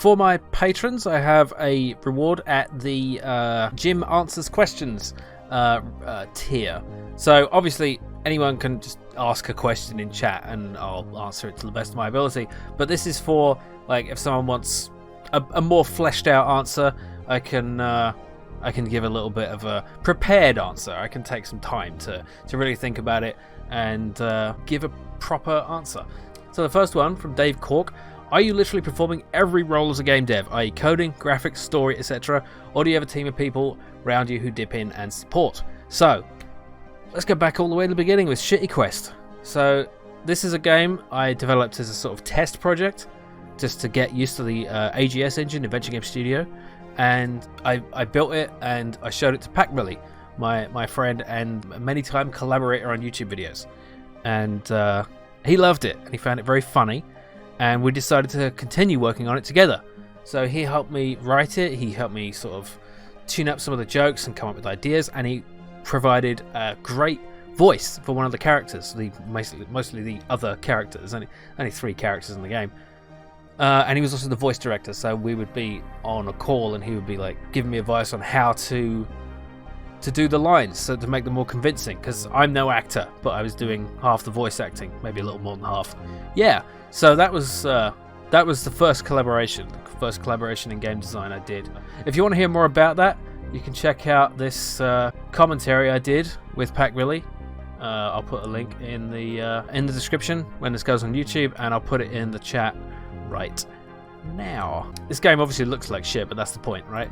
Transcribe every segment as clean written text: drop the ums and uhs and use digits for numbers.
for my patrons, I have a reward at the Jim Answers Questions tier. So obviously anyone can just ask a question in chat and I'll answer it to the best of my ability. But this is for like if someone wants a more fleshed out answer, I can give a little bit of a prepared answer. I can take some time to really think about it and give a proper answer. So the first one from Dave Cork: are you literally performing every role as a game dev, i.e. coding, graphics, story, etc., or do you have a team of people around you who dip in and support? So let's go back all the way to the beginning with Shitty Quest. So this is a game I developed as a sort of test project just to get used to the AGS engine, Adventure Game Studio, and I built it and I showed it to Pac Millie, my friend and many time collaborator on YouTube videos, and he loved it and he found it very funny, and we decided to continue working on it together. So he helped me write it, he helped me sort of tune up some of the jokes and come up with ideas, and he provided a great voice for one of the characters, mostly the other characters, only 3 characters in the game. And he was also the voice director, so we would be on a call and he would be like giving me advice on how to do the lines, so to make them more convincing, because I'm no actor, but I was doing half the voice acting, maybe a little more than half. Yeah, so that was the first collaboration in game design I did. If you want to hear more about that, you can check out this commentary I did with Pac Millie. I'll put a link in the description when this goes on YouTube, and I'll put it in the chat right now. This game obviously looks like shit, but that's the point, right?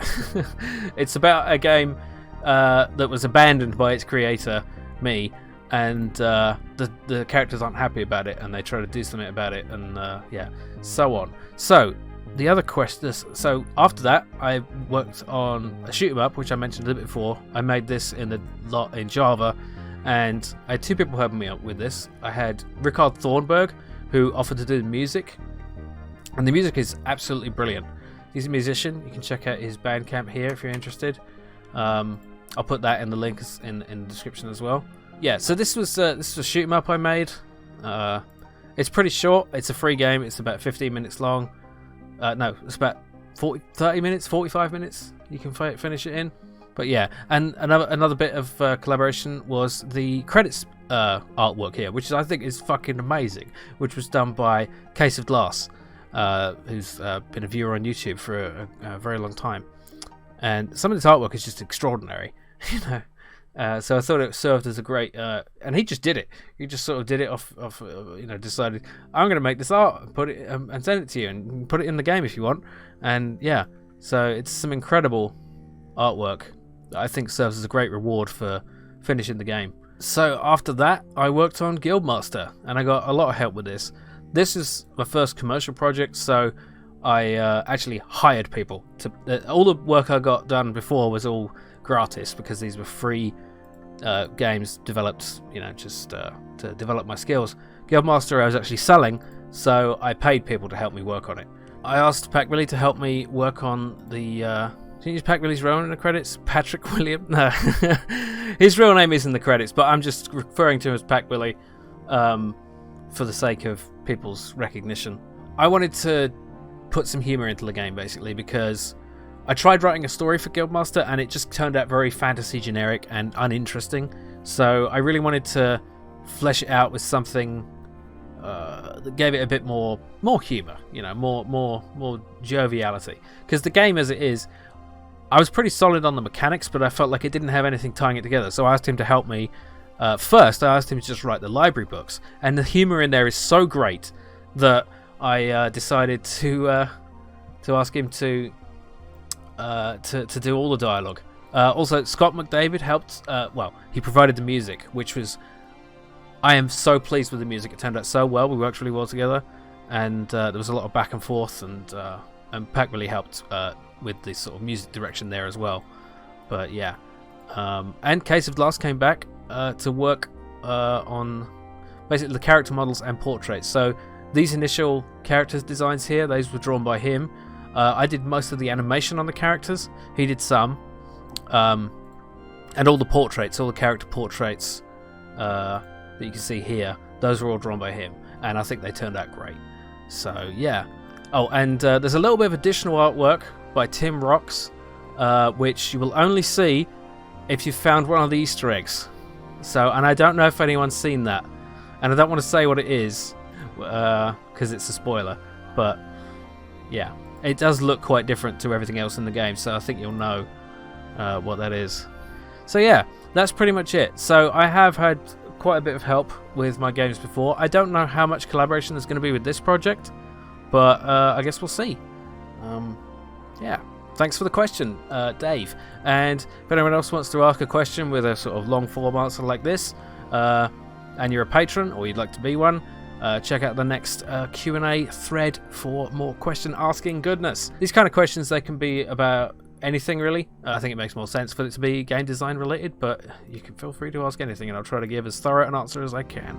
It's about a game that was abandoned by its creator, me, and the characters aren't happy about it, and they try to do something about it, and yeah, so on. So the other questions. So after that, I worked on a shoot 'em up, which I mentioned a little bit before. I made this in Java, and I had 2 people helping me out with this. I had Rickard Thornburg, who offered to do the music, and the music is absolutely brilliant. He's a musician. You can check out his Bandcamp here if you're interested. I'll put that in the links in the description as well. Yeah, so this was a shoot 'em up I made. It's pretty short. It's a free game. It's about 15 minutes long. No, it's about 30 minutes, 45 minutes. You can finish it in. But yeah, and another bit of collaboration was the credits artwork here, which I think is fucking amazing, which was done by Case of Glass, who's been a viewer on YouTube for a very long time. And some of this artwork is just extraordinary, you know. So I thought it served as a great, and he just did it. He just sort of did it off decided, I'm going to make this art and put it and send it to you and put it in the game if you want. And yeah, so it's some incredible artwork that I think serves as a great reward for finishing the game. So after that, I worked on Guildmaster, and I got a lot of help with this. This is my first commercial project, so I actually hired people to. All the work I got done before was all gratis because these were free games developed, just to develop my skills. Guildmaster I was actually selling, so I paid people to help me work on it. I asked Pac Millie to help me work on the. Did you use Pac Millie's real name in the credits? Patrick William? No, his real name is in the credits, but I'm just referring to him as Pac Millie for the sake of people's recognition. I wanted to put some humor into the game, basically, because I tried writing a story for Guildmaster and it just turned out very fantasy generic and uninteresting. So I really wanted to flesh it out with something that gave it a bit more humor, more joviality. Because the game as it is, I was pretty solid on the mechanics, but I felt like it didn't have anything tying it together. So I asked him to help me. First, I asked him to just write the library books, and the humor in there is so great that I decided to ask him to do all the dialogue. Also, Scott McDavid helped. He provided the music, which was. I am so pleased with the music. It turned out so well. We worked really well together, and there was a lot of back and forth, and Pac really helped with the sort of music direction there as well. But yeah, and Case of Glass came back to work on basically the character models and portraits. So these initial characters designs here, those were drawn by him. I did most of the animation on the characters. He did some, and all the portraits, all the character portraits that you can see here, those were all drawn by him, and I think they turned out great. So yeah, Oh, and there's a little bit of additional artwork by Tim Rocks, which you will only see if you've found one of the Easter eggs. So, and I don't know if anyone's seen that, and I don't want to say what it is because it's a spoiler. But yeah, it does look quite different to everything else in the game, so I think you'll know what that is. So yeah, that's pretty much it. So I have had quite a bit of help with my games before. I don't know how much collaboration there's going to be with this project, but I guess we'll see. Yeah, thanks for the question, Dave. And if anyone else wants to ask a question with a sort of long form answer like this, and you're a patron or you'd like to be one, check out the next Q&A thread for more question asking goodness. These kind of questions, they can be about anything really. I think it makes more sense for it to be game design related, but you can feel free to ask anything and I'll try to give as thorough an answer as I can.